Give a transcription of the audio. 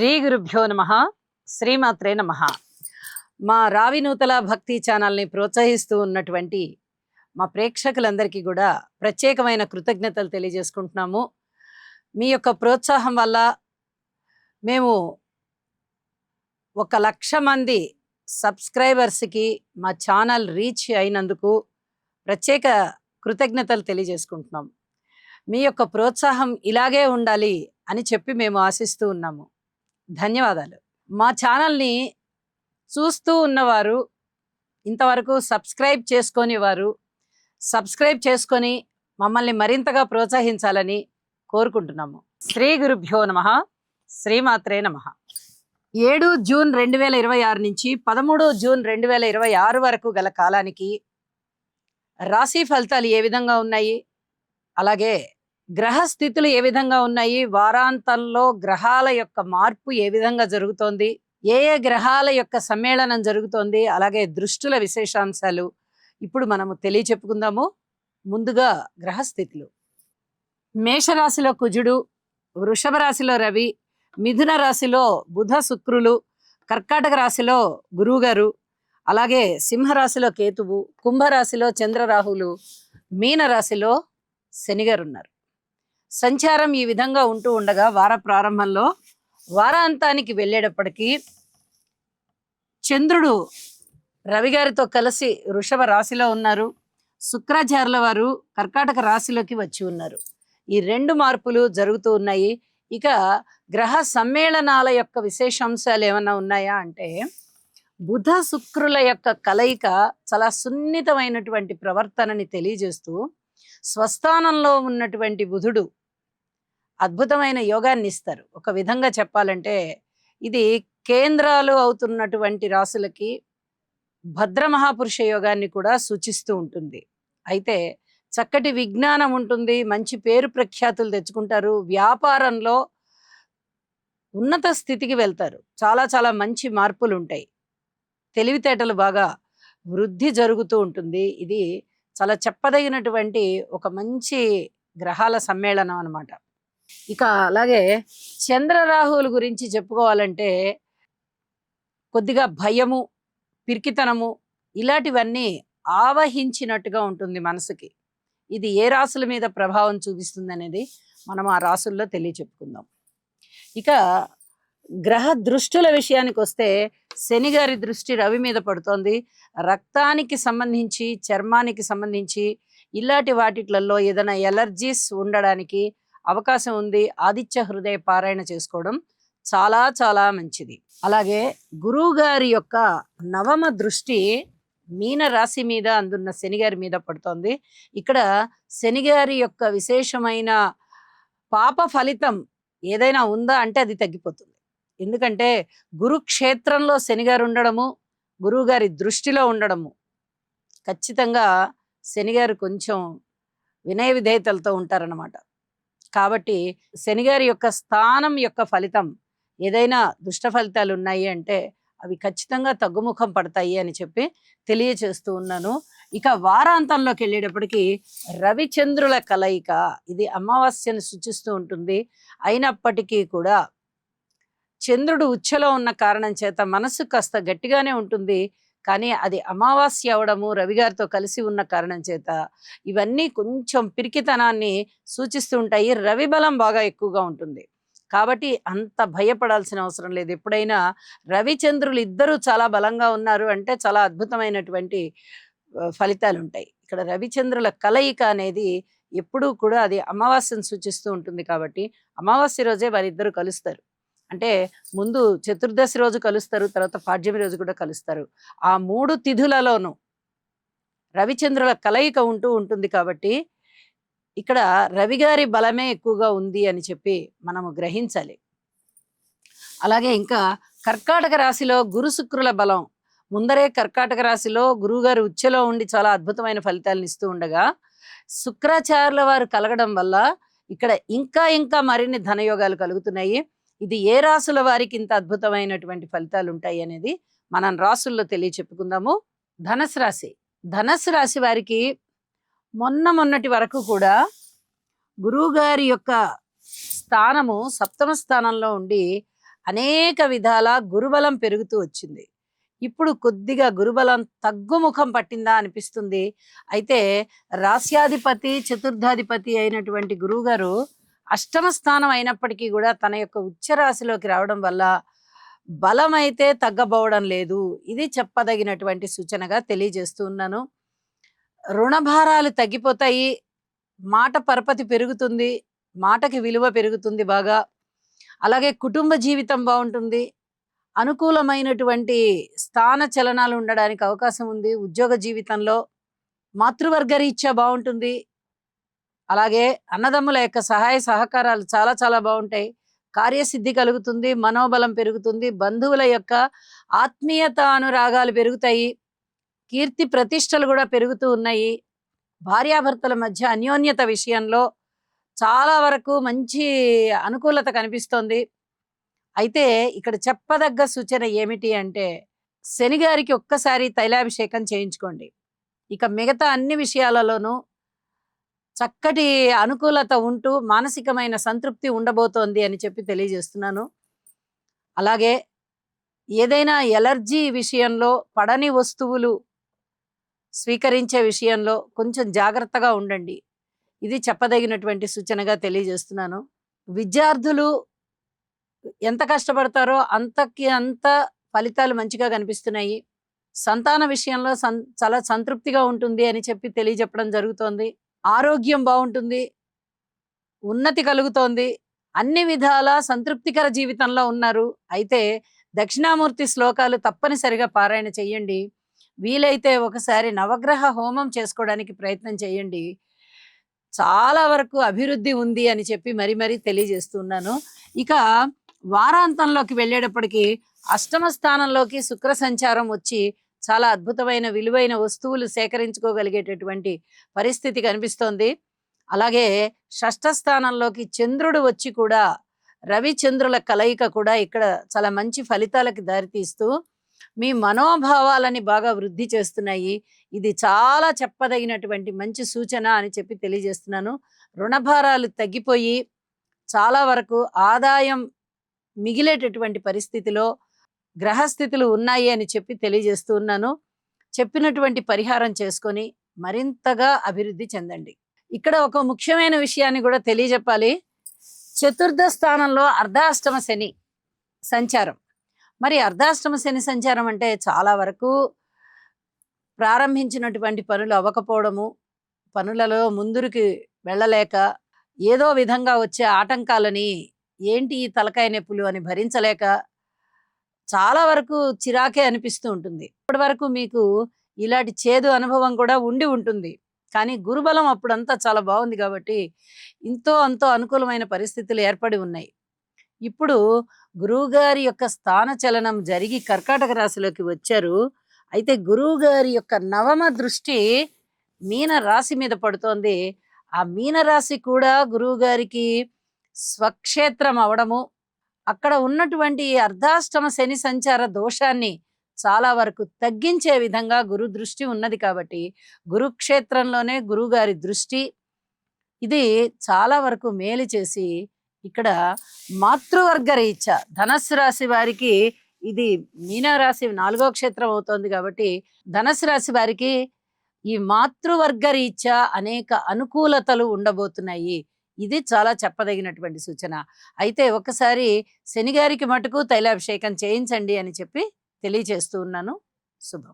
శ్రీ గురుభ్యో నమః. శ్రీమాత్రే నమః. మా రావినూతల భక్తి ఛానల్ని ప్రోత్సహిస్తూ ఉన్నటువంటి మా ప్రేక్షకులందరికీ కూడా ప్రత్యేకమైన కృతజ్ఞతలు తెలియజేసుకుంటున్నాము. మీ యొక్క ప్రోత్సాహం వల్ల మేము 1,00,000 మంది సబ్స్క్రైబర్స్కి మా ఛానల్ రీచ్ అయినందుకు ప్రత్యేక కృతజ్ఞతలు తెలియజేసుకుంటున్నాం. మీ యొక్క ప్రోత్సాహం ఇలాగే ఉండాలి అని చెప్పి మేము ఆశిస్తూ ఉన్నాము. ధన్యవాదాలు. మా ఛానల్ని చూస్తూ ఉన్నవారు, ఇంతవరకు సబ్స్క్రైబ్ చేసుకొని మమ్మల్ని మరింతగా ప్రోత్సహించాలని కోరుకుంటున్నాము. శ్రీ గురుభ్యో నమః. శ్రీమాత్రే నమః. 7 జూన్ 2026 నుంచి 13 జూన్ 2026 వరకు గల కాలానికి రాశి ఫలితాలు ఏ విధంగా ఉన్నాయి, అలాగే గ్రహ స్థితులు ఏ విధంగా ఉన్నాయి, వారాంతంలో గ్రహాల యొక్క మార్పు ఏ విధంగా జరుగుతోంది, ఏ ఏ గ్రహాల యొక్క సమ్మేళనం జరుగుతోంది, అలాగే దృష్టుల విశేషాంశాలు ఇప్పుడు మనము తెలియచెప్పుకుందాము. ముందుగా గ్రహ స్థితులు. మేషరాశిలో కుజుడు, వృషభ రాశిలో రవి, మిథున రాశిలో బుధ శుక్రులు, కర్కాటక రాశిలో గురువుగారు, అలాగే సింహరాశిలో కేతువు, కుంభరాశిలో చంద్రరాహులు, మీన రాశిలో శనిగారు ఉన్నారు. సంచారం ఈ విధంగా ఉంటూ ఉండగా వార ప్రారంభంలో వారాంతానికి వెళ్ళేటప్పటికీ చంద్రుడు రవి గారితో కలిసి వృషభ రాశిలో ఉన్నారు. శుక్రాచార్యుల వారు కర్కాటక రాశిలోకి వచ్చి ఉన్నారు. ఈ 2 మార్పులు జరుగుతూ ఉన్నాయి. ఇక గ్రహ సమ్మేళనాల యొక్క విశేషాంశాలు ఏమన్నా ఉన్నాయా అంటే, బుధ శుక్రుల యొక్క కలయిక చాలా సున్నితమైనటువంటి ప్రవర్తనని తెలియజేస్తూ, స్వస్థానంలో ఉన్నటువంటి బుధుడు అద్భుతమైన యోగాన్ని ఇస్తారు. ఒక విధంగా చెప్పాలంటే ఇది కేంద్రాలు అవుతున్నటువంటి రాశులకి భద్ర మహాపురుష యోగాన్ని కూడా సూచిస్తూ ఉంటుంది. అయితే చక్కటి విజ్ఞానం ఉంటుంది, మంచి పేరు ప్రఖ్యాతులు తెచ్చుకుంటారు, వ్యాపారంలో ఉన్నత స్థితికి వెళ్తారు, చాలా చాలా మంచి మార్పులు ఉంటాయి, తెలివితేటలు బాగా వృద్ధి జరుగుతూ ఉంటుంది. ఇది చాలా చెప్పదగినటువంటి ఒక మంచి గ్రహాల సమ్మేళనం అన్నమాట. ఇక అలాగే చంద్రరాహువుల గురించి చెప్పుకోవాలంటే కొద్దిగా భయము, పిరికితనము ఇలాంటివన్నీ ఆవహించినట్టుగా ఉంటుంది మనసుకి. ఇది ఏ రాశుల మీద ప్రభావం చూపిస్తుంది అనేది మనం ఆ రాశుల్లో తెలియచెప్పుకుందాం. ఇక గ్రహ దృష్టుల విషయానికి వస్తే శని గారి దృష్టి రవి మీద పడుతోంది. రక్తానికి సంబంధించి, చర్మానికి సంబంధించి ఇలాంటి వాటిలలో ఏదైనా ఎలర్జీస్ ఉండడానికి అవకాశం ఉంది. ఆదిత్య హృదయ పారాయణ చేసుకోవడం చాలా చాలా మంచిది. అలాగే గురువు గారి యొక్క 9వ దృష్టి మీన రాశి మీద అందున్న శనిగారి మీద పడుతోంది. ఇక్కడ శనిగారి యొక్క విశేషమైన పాప ఫలితం ఏదైనా ఉందా అంటే అది తగ్గిపోతుంది. ఎందుకంటే గురుక్షేత్రంలో శనిగారు ఉండడము, గురువు గారి దృష్టిలో ఉండడము, ఖచ్చితంగా శనిగారు కొంచెం వినయ విధేయతలతో ఉంటారన్నమాట. కాబట్టి శనిగారి యొక్క స్థానం యొక్క ఫలితం ఏదైనా దుష్ట ఫలితాలు ఉన్నాయి అంటే అవి ఖచ్చితంగా తగ్గుముఖం పడతాయి అని చెప్పి తెలియచేస్తూ ఉన్నాను. ఇక వారాంతంలోకి వెళ్ళేటప్పటికి రవిచంద్రుల కలయిక ఇది అమావాస్యను సూచిస్తూ ఉంటుంది. అయినప్పటికీ కూడా చంద్రుడు ఉచ్చలో ఉన్న కారణం చేత మనసు కాస్త గట్టిగానే ఉంటుంది. కానీ అది అమావాస్య అవడము, రవిగారితో కలిసి ఉన్న కారణం చేత ఇవన్నీ కొంచెం పిరికితనాన్ని సూచిస్తూ ఉంటాయి. రవి బలం బాగా ఎక్కువగా ఉంటుంది కాబట్టి అంత భయపడాల్సిన అవసరం లేదు. ఎప్పుడైనా రవిచంద్రులు ఇద్దరు చాలా బలంగా ఉన్నారు అంటే చాలా అద్భుతమైనటువంటి ఫలితాలు ఉంటాయి. ఇక్కడ రవిచంద్రుల కలయిక అనేది ఎప్పుడూ కూడా అది అమావాస్యను సూచిస్తూ ఉంటుంది. కాబట్టి అమావాస్య రోజే వారిద్దరు కలుస్తారు. అంటే ముందు చతుర్దశి రోజు కలుస్తారు, తర్వాత పాడ్యమి రోజు కూడా కలుస్తారు. ఆ 3 తిథులలోనూ రవిచంద్రుల కలయిక ఉంటూ ఉంటుంది. కాబట్టి ఇక్కడ రవిగారి బలమే ఎక్కువగా ఉంది అని చెప్పి మనము గ్రహించాలి. అలాగే ఇంకా కర్కాటక రాశిలో గురు శుక్రుల బలం ముందరే కర్కాటక రాశిలో గురువుగారు ఉచ్చలో ఉండి చాలా అద్భుతమైన ఫలితాలను ఇస్తూ ఉండగా శుక్రాచార్యుల వారు కలగడం వల్ల ఇక్కడ ఇంకా ఇంకా మరిన్ని ధనయోగాలు కలుగుతున్నాయి. ఇది ఏ రాశుల వారికి ఇంత అద్భుతమైనటువంటి ఫలితాలు ఉంటాయి అనేది మనం రాశుల్లో తెలియచెప్పుకుందాము. ధనస్సు రాశి వారికి మొన్నటి వరకు కూడా గురువు గారి యొక్క స్థానము 7వ స్థానంలో ఉండి అనేక విధాల గురుబలం పెరుగుతూ వచ్చింది. ఇప్పుడు కొద్దిగా గురుబలం తగ్గుముఖం పట్టిందా అనిపిస్తుంది. అయితే రాస్యాధిపతి, చతుర్థాధిపతి అయినటువంటి గురువుగారు అష్టమ స్థానం అయినప్పటికీ కూడా తన యొక్క ఉచ్చ రాశిలోకి రావడం వల్ల బలమైతే తగ్గబోవడం లేదు. ఇది చెప్పదగినటువంటి సూచనగా తెలియజేస్తూ ఉన్నాను. రుణభారాలు తగ్గిపోతాయి. మాట పరపతి పెరుగుతుంది. మాటకి విలువ పెరుగుతుంది బాగా. అలాగే కుటుంబ జీవితం బావుంటుంది. అనుకూలమైనటువంటి స్థాన చలనాలు ఉండడానికి అవకాశం ఉంది. ఉద్యోగ జీవితంలో మాతృవర్గ రీత్యా బావుంటుంది. అలాగే అన్నదమ్ముల యొక్క సహాయ సహకారాలు చాలా చాలా బావుంటాయి. కార్యసిద్ధి కలుగుతుంది. మనోబలం పెరుగుతుంది. బంధువుల యొక్క ఆత్మీయత అనురాగాలు పెరుగుతాయి. కీర్తి ప్రతిష్టలు కూడా పెరుగుతూ ఉన్నాయి. భార్యాభర్తల మధ్య అన్యోన్యత విషయంలో చాలా వరకు మంచి అనుకూలత కనిపిస్తోంది. అయితే ఇక్కడ చెప్పదగ్గ సూచన ఏమిటి అంటే, శని గారికి ఒక్కసారి తైలాభిషేకం చేయించుకోండి. ఇక మిగతా అన్ని విషయాలలోనూ చక్కటి అనుకూలత ఉంటూ మానసికమైన సంతృప్తి ఉండబోతోంది అని చెప్పి తెలియజేస్తున్నాను. అలాగే ఏదైనా ఎలర్జీ విషయంలో, పడని వస్తువులు స్వీకరించే విషయంలో కొంచెం జాగ్రత్తగా ఉండండి. ఇది చెప్పదగినటువంటి సూచనగా తెలియజేస్తున్నాను. విద్యార్థులు ఎంత కష్టపడతారో అంతకి అంత ఫలితాలు మంచిగా కనిపిస్తున్నాయి. సంతాన విషయంలో చాలా సంతృప్తిగా ఉంటుంది అని చెప్పి తెలియజెప్పడం జరుగుతోంది. ఆరోగ్యం బావుంటుంది. ఉన్నతి కలుగుతోంది. అన్ని విధాల సంతృప్తికర జీవితంలో ఉన్నారు. అయితే దక్షిణామూర్తి శ్లోకాలు తప్పనిసరిగా పారాయణ చెయ్యండి. వీలైతే ఒకసారి నవగ్రహ హోమం చేసుకోవడానికి ప్రయత్నం చేయండి. చాలా వరకు అభివృద్ధి ఉంది అని చెప్పి మరీ తెలియజేస్తున్నాను. ఇక వారాంతంలోకి వెళ్ళేటప్పటికి అష్టమ స్థానంలోకి శుక్ర సంచారం వచ్చి చాలా అద్భుతమైన విలువైన వస్తువులు సేకరించుకోగలిగేటటువంటి పరిస్థితి కనిపిస్తోంది. అలాగే షష్ఠ స్థానంలోకి చంద్రుడు వచ్చి కూడా రవిచంద్రుల కలయిక కూడా ఇక్కడ చాలా మంచి ఫలితాలకు దారితీస్తూ మీ మనోభావాలని బాగా వృద్ధి చేస్తున్నాయి. ఇది చాలా చెప్పదగినటువంటి మంచి సూచన అని చెప్పి తెలియజేస్తున్నాను. రుణభారాలు తగ్గిపోయి చాలా వరకు ఆదాయం మిగిలేటటువంటి పరిస్థితిలో గ్రహస్థితులు ఉన్నాయి అని చెప్పి తెలియజేస్తూ ఉన్నాను. చెప్పినటువంటి పరిహారం చేసుకొని మరింతగా అభివృద్ధి చెందండి. ఇక్కడ ఒక ముఖ్యమైన విషయాన్ని కూడా తెలియజెప్పాలి. చతుర్థ స్థానంలో అర్ధాష్టమ శని సంచారం. మరి అర్ధాష్టమ శని సంచారం అంటే చాలా వరకు ప్రారంభించినటువంటి పనులు అవ్వకపోవడము, పనులలో ముందుకి వెళ్ళలేక ఏదో విధంగా వచ్చే ఆటంకాలని ఏంటి ఈ తలకాయ నొప్పులు అని భరించలేక చాలా వరకు చిరాకే అనిపిస్తూ ఉంటుంది. ఇప్పటి వరకు మీకు ఇలాంటి చేదు అనుభవం కూడా ఉండి ఉంటుంది. కానీ గురుబలం అప్పుడంతా చాలా బాగుంది కాబట్టి ఇంతో అంతో అనుకూలమైన పరిస్థితులు ఏర్పడి ఉన్నాయి. ఇప్పుడు గురువుగారి యొక్క స్థాన చలనం జరిగి కర్కాటక రాశిలోకి వచ్చారు. అయితే గురువుగారి యొక్క నవమ దృష్టి మీన రాశి మీద పడుతోంది. ఆ మీన రాశి కూడా గురువుగారికి స్వక్షేత్రం అవడము, అక్కడ ఉన్నటువంటి అర్ధాష్టమ శని సంచార దోషాన్ని చాలా వరకు తగ్గించే విధంగా గురు దృష్టి ఉన్నది కాబట్టి గురుక్షేత్రంలోనే గురువుగారి దృష్టి ఇది చాలా వరకు మేలు చేసి ఇక్కడ మాతృవర్గ రీత్యా ధనస్సు రాశి వారికి ఇది మీనరాశి 4వ క్షేత్రం అవుతోంది కాబట్టి ధనస్సు రాశి వారికి ఈ మాతృవర్గ రీత్యా అనేక అనుకూలతలు ఉండబోతున్నాయి. ఇది చాలా చెప్పదగినటువంటి సూచన. అయితే ఒకసారి శనిగారికి మటుకు తైలాభిషేకం చేయించండి అని చెప్పి తెలియజేస్తూ ఉన్నాను. శుభం.